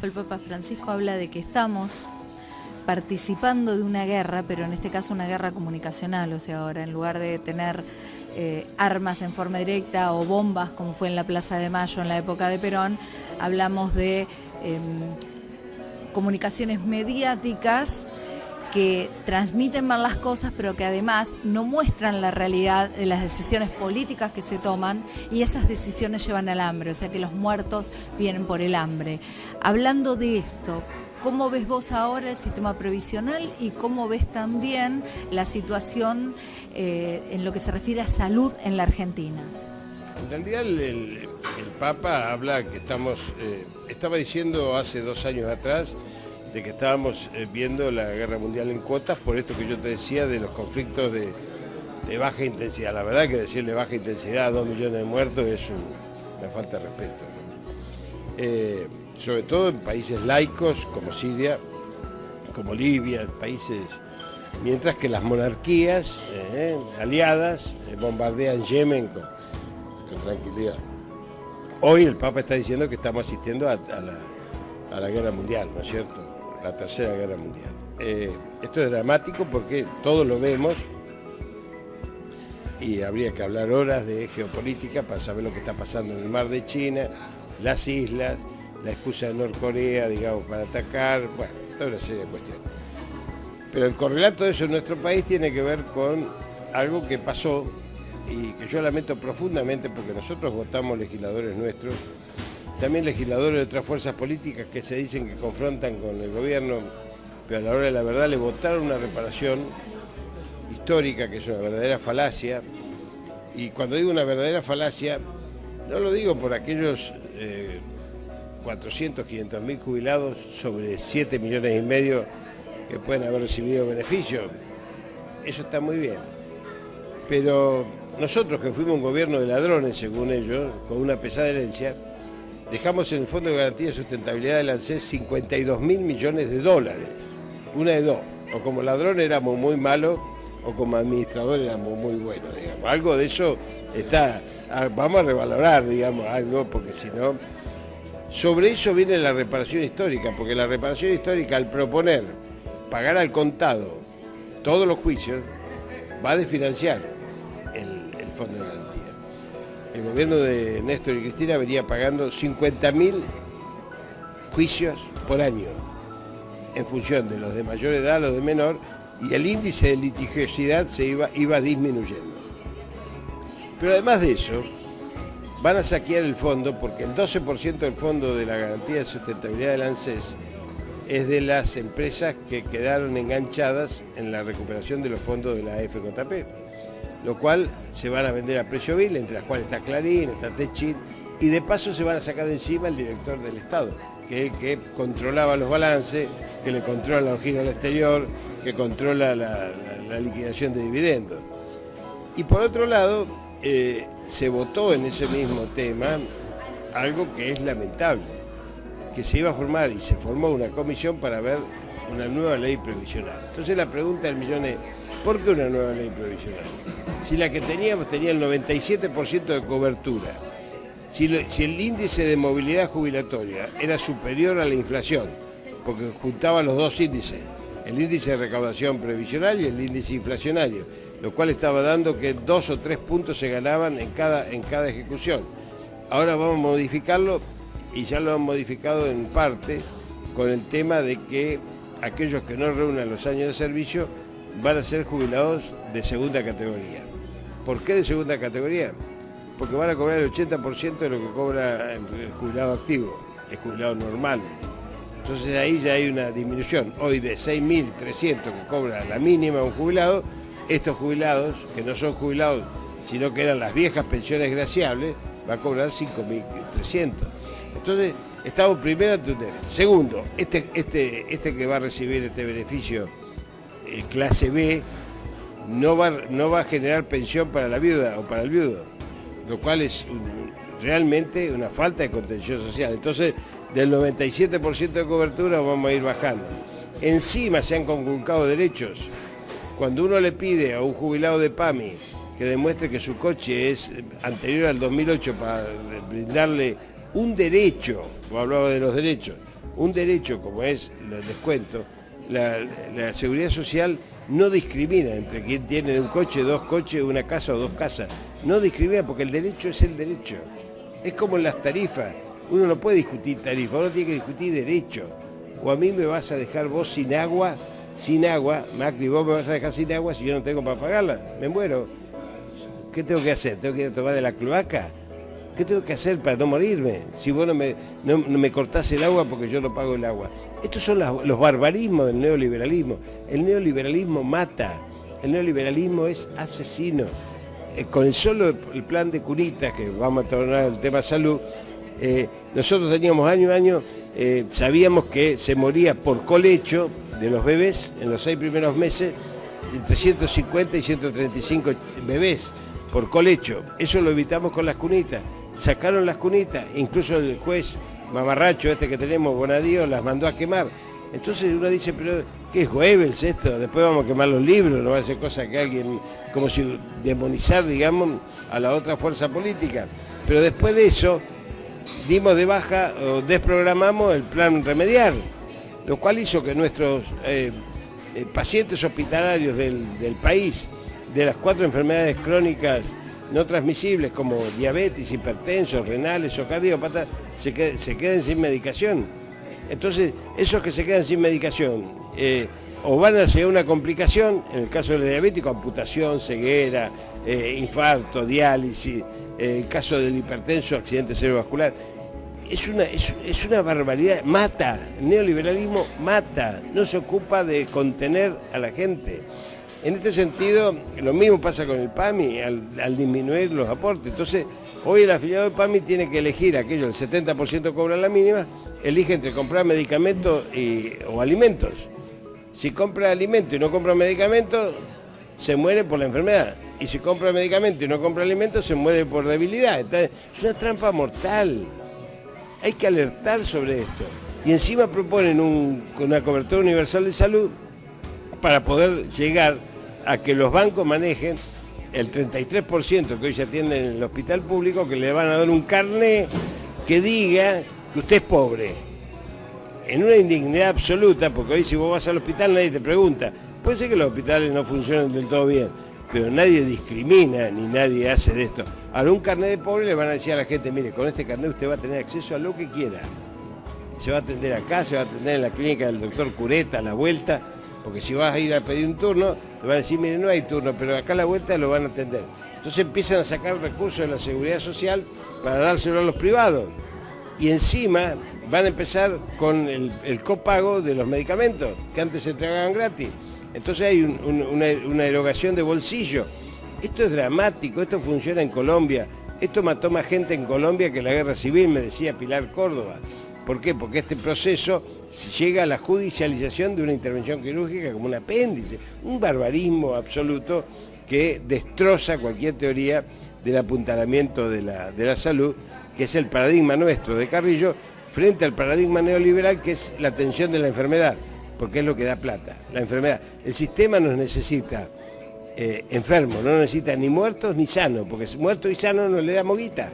el Papa Francisco habla de que estamos participando de una guerra, pero en este caso una guerra comunicacional, o sea, ahora en lugar de tener armas en forma directa o bombas como fue en la Plaza de Mayo en la época de Perón, hablamos de comunicaciones mediáticas que transmiten mal las cosas, pero que además no muestran la realidad de las decisiones políticas que se toman, y esas decisiones llevan al hambre, o sea que los muertos vienen por el hambre. Hablando de esto, ¿cómo ves vos ahora el sistema previsional y cómo ves también la situación en lo que se refiere a salud en la Argentina? En realidad el Papa habla que estaba diciendo hace 2 años atrás de que estábamos viendo la guerra mundial en cuotas, por esto que yo te decía de los conflictos de baja intensidad. La verdad que decirle baja intensidad a 2 millones de muertos es una falta de respeto, ¿no? Sobre todo en países laicos como Siria, como Libia, países, mientras que las monarquías aliadas bombardean Yemen con tranquilidad. Hoy el Papa está diciendo que estamos asistiendo a la guerra mundial, ¿no es cierto? La tercera guerra mundial. Esto es dramático porque todos lo vemos y habría que hablar horas de geopolítica para saber lo que está pasando en el mar de China, las islas, la excusa de Norcorea, digamos, para atacar, bueno, toda una serie de cuestiones. Pero el correlato de eso en nuestro país tiene que ver con algo que pasó y que yo lamento profundamente porque nosotros votamos legisladores nuestros, también legisladores de otras fuerzas políticas que se dicen que confrontan con el gobierno, pero a la hora de la verdad le votaron una reparación histórica que es una verdadera falacia. Y cuando digo una verdadera falacia, no lo digo por aquellos 400, 500 mil jubilados sobre 7 millones y medio que pueden haber recibido beneficios. Eso está muy bien. Pero nosotros, que fuimos un gobierno de ladrones, según ellos, con una pesada herencia, dejamos en el Fondo de Garantía de Sustentabilidad del ANSES 52 mil millones de dólares. Una de dos. O como ladrón éramos muy malos, o como administrador éramos muy buenos, digamos. Algo de eso está. Vamos a revalorar, digamos, algo, porque si no. Sobre eso viene la reparación histórica, porque la reparación histórica, al proponer pagar al contado todos los juicios, va a desfinanciar el Fondo de Garantía. El gobierno de Néstor y Cristina venía pagando 50.000 juicios por año, en función de los de mayor edad, los de menor, y el índice de litigiosidad se iba disminuyendo. Pero además de eso, van a saquear el fondo, porque el 12% del Fondo de la Garantía de Sustentabilidad del ANSES es de las empresas que quedaron enganchadas en la recuperación de los fondos de la FJP, lo cual se van a vender a precio vil, entre las cuales está Clarín, está Techin, y de paso se van a sacar de encima el director del Estado, que es el que controlaba los balances, que le controla el giro al exterior, que controla la liquidación de dividendos. Y por otro lado, se votó en ese mismo tema algo que es lamentable, que se iba a formar y se formó una comisión para ver una nueva ley previsional. Entonces la pregunta del millón es, ¿por qué una nueva ley previsional? Si la que teníamos tenía el 97% de cobertura, si el índice de movilidad jubilatoria era superior a la inflación, porque juntaba los dos índices, el índice de recaudación previsional y el índice inflacionario, lo cual estaba dando que 2 o 3 puntos se ganaban en cada ejecución. Ahora vamos a modificarlo, y ya lo han modificado en parte, con el tema de que aquellos que no reúnan los años de servicio van a ser jubilados de segunda categoría. ¿Por qué de segunda categoría? Porque van a cobrar el 80% de lo que cobra el jubilado activo, el jubilado normal. Entonces ahí ya hay una disminución. Hoy de 6.300 que cobra la mínima un jubilado, estos jubilados, que no son jubilados, sino que eran las viejas pensiones graciables, va a cobrar 5.300. Entonces, estamos primero ante un tema. Segundo, este que va a recibir este beneficio, clase B, no va a generar pensión para la viuda o para el viudo, lo cual es realmente una falta de contención social. Entonces, del 97% de cobertura vamos a ir bajando. Encima se han conculcado derechos. Cuando uno le pide a un jubilado de PAMI que demuestre que su coche es anterior al 2008 para brindarle un derecho, o hablaba de los derechos, un derecho como es el descuento, la seguridad social no discrimina entre quien tiene un coche, dos coches, una casa o dos casas. No discrimina porque el derecho es el derecho. Es como en las tarifas. Uno no puede discutir tarifa, uno tiene que discutir derecho. O a mí me vas a dejar vos sin agua, Macri, vos me vas a dejar sin agua si yo no tengo para pagarla. Me muero. ¿Qué tengo que hacer? ¿Tengo que ir a tomar de la cloaca? ¿Qué tengo que hacer para no morirme? Si vos no me cortás el agua porque yo no pago el agua. Estos son los barbarismos del neoliberalismo. El neoliberalismo mata. El neoliberalismo es asesino. Con el plan de curitas, que vamos a tornar el tema salud, nosotros teníamos año a año, sabíamos que se moría por colecho de los bebés en los 6 primeros meses, entre 150 y 135 bebés por colecho. Eso lo evitamos con las cunitas. Sacaron las cunitas, incluso el juez mamarracho este que tenemos, Bonadío, las mandó a quemar. Entonces uno dice, pero ¿qué es Goebbels esto? Después vamos a quemar los libros, no va a ser cosa que alguien, como si demonizar, digamos, a la otra fuerza política. Pero después de eso, dimos de baja o desprogramamos el plan remediar, lo cual hizo que nuestros pacientes hospitalarios del país, de las 4 enfermedades crónicas no transmisibles como diabetes, hipertensos, renales o cardiópatas, se queden sin medicación. Entonces, esos que se quedan sin medicación o van hacia una complicación, en el caso del diabético, amputación, ceguera, infarto, diálisis, en el caso del hipertenso, accidente cerebrovascular. Es una barbaridad, mata, el neoliberalismo mata, no se ocupa de contener a la gente. En este sentido, lo mismo pasa con el PAMI al disminuir los aportes. Entonces, hoy el afiliado del PAMI tiene que elegir aquello, el 70% cobra la mínima, elige entre comprar medicamentos o alimentos. Si compra alimentos y no compra medicamentos, se muere por la enfermedad. Y si compra medicamentos y no compra alimentos, se muere por debilidad. Entonces, es una trampa mortal. Hay que alertar sobre esto. Y encima proponen una cobertura universal de salud para poder llegar a que los bancos manejen el 33% que hoy se atienden en el hospital público, que le van a dar un carné que diga que usted es pobre. En una indignidad absoluta, porque hoy si vos vas al hospital nadie te pregunta. Puede ser que los hospitales no funcionen del todo bien, pero nadie discrimina ni nadie hace de esto. Ahora, un carnet de pobre le van a decir a la gente, mire, con este carnet usted va a tener acceso a lo que quiera. Se va a atender acá, se va a atender en la clínica del doctor Cureta, a la vuelta, porque si vas a ir a pedir un turno, te van a decir, mire, no hay turno, pero acá a la vuelta lo van a atender. Entonces empiezan a sacar recursos de la seguridad social para dárselo a los privados. Y encima van a empezar con el copago de los medicamentos, que antes se entregaban gratis. Entonces hay una erogación de bolsillo. Esto es dramático, esto funciona en Colombia. Esto mató más gente en Colombia que la guerra civil, me decía Pilar Córdoba. ¿Por qué? Porque este proceso llega a la judicialización de una intervención quirúrgica como un apéndice, un barbarismo absoluto que destroza cualquier teoría del apuntalamiento de la salud, que es el paradigma nuestro de Carrillo, frente al paradigma neoliberal, que es la atención de la enfermedad, porque es lo que da plata, la enfermedad. El sistema nos necesita enfermos, no necesita ni muertos ni sanos, porque muerto y sano no le damos guita.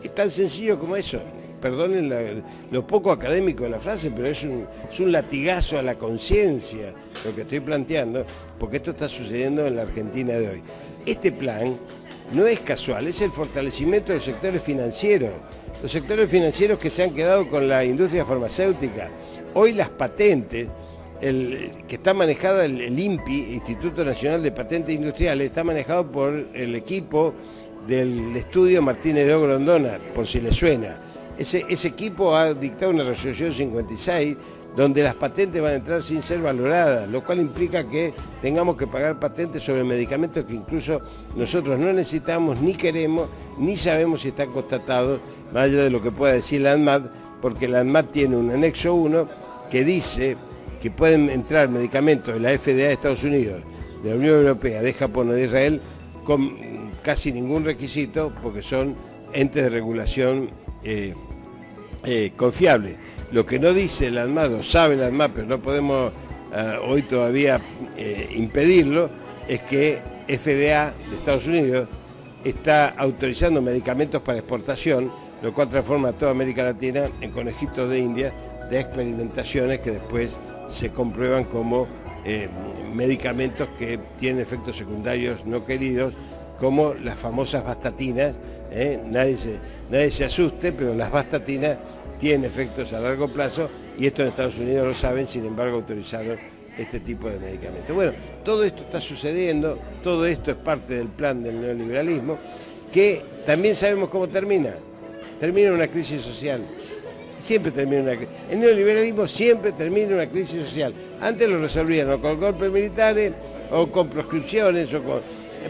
Es tan sencillo como eso. Perdonen lo poco académico de la frase, pero es un latigazo a la conciencia lo que estoy planteando, porque esto está sucediendo en la Argentina de hoy. Este plan no es casual, es el fortalecimiento de los sectores financieros. Los sectores financieros que se han quedado con la industria farmacéutica. Hoy las patentes, que está manejada el INPI, Instituto Nacional de Patentes Industriales, está manejado por el equipo del estudio Martínez de Grondona, por si les suena. Ese equipo ha dictado una resolución 56 donde las patentes van a entrar sin ser valoradas, lo cual implica que tengamos que pagar patentes sobre medicamentos que incluso nosotros no necesitamos, ni queremos, ni sabemos si están constatados, más allá de lo que pueda decir la ANMAT, porque la ANMAT tiene un anexo 1 que dice que pueden entrar medicamentos de la FDA de Estados Unidos, de la Unión Europea, de Japón o de Israel, con casi ningún requisito, porque son entes de regulación confiable. Lo que no dice la ANMAT, o sabe la ANMAT, pero no podemos hoy todavía impedirlo, es que FDA de Estados Unidos está autorizando medicamentos para exportación, lo cual transforma a toda América Latina en conejitos de India, de experimentaciones que después se comprueban como medicamentos que tienen efectos secundarios no queridos, como las famosas bastatinas. Nadie se asuste, pero las bastatinas tienen efectos a largo plazo, y esto en Estados Unidos lo saben, sin embargo autorizaron este tipo de medicamentos. Bueno, todo esto está sucediendo, todo esto es parte del plan del neoliberalismo, que también sabemos cómo termina. Termina una crisis social. Siempre termina una crisis. El neoliberalismo siempre termina una crisis social. Antes lo resolvían o con golpes militares o con proscripciones,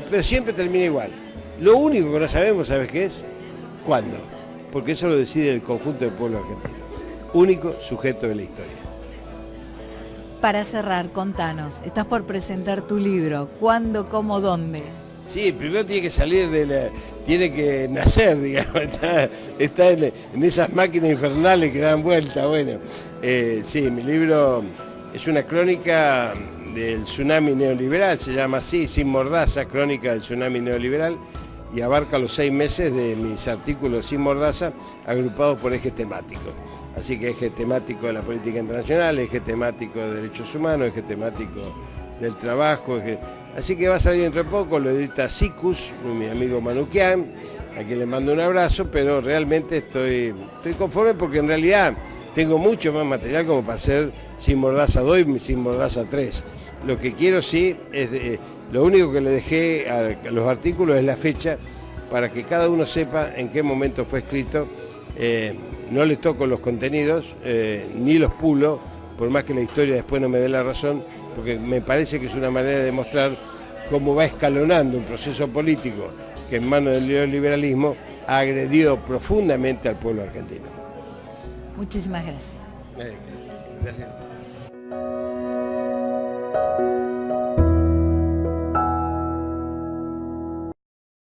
pero siempre termina igual. Lo único que no sabemos, ¿sabes qué es? ¿Cuándo? Porque eso lo decide el conjunto del pueblo argentino. Único sujeto de la historia. Para cerrar, contanos, estás por presentar tu libro. ¿Cuándo, cómo, dónde? Sí, primero tiene que salir tiene que nacer, digamos, está en esas máquinas infernales que dan vuelta. Bueno, sí, mi libro es una crónica del tsunami neoliberal, se llama así, Sin Mordaza, crónica del tsunami neoliberal, y abarca los 6 meses de mis artículos Sin Mordaza, agrupados por ejes temáticos. Así que eje temático de la política internacional, eje temático de derechos humanos, eje temático del trabajo, así que va a salir dentro de poco, lo edita Sicus, mi amigo Manuquian, a quien le mando un abrazo, pero realmente estoy conforme porque en realidad tengo mucho más material como para hacer Sin Mordaza 2 y Sin Mordaza 3. Lo que quiero sí es, lo único que le dejé a los artículos es la fecha, para que cada uno sepa en qué momento fue escrito. No le toco los contenidos, ni los pulo, por más que la historia después no me dé la razón, porque me parece que es una manera de demostrar cómo va escalonando un proceso político que en manos del neoliberalismo ha agredido profundamente al pueblo argentino. Muchísimas gracias. Gracias.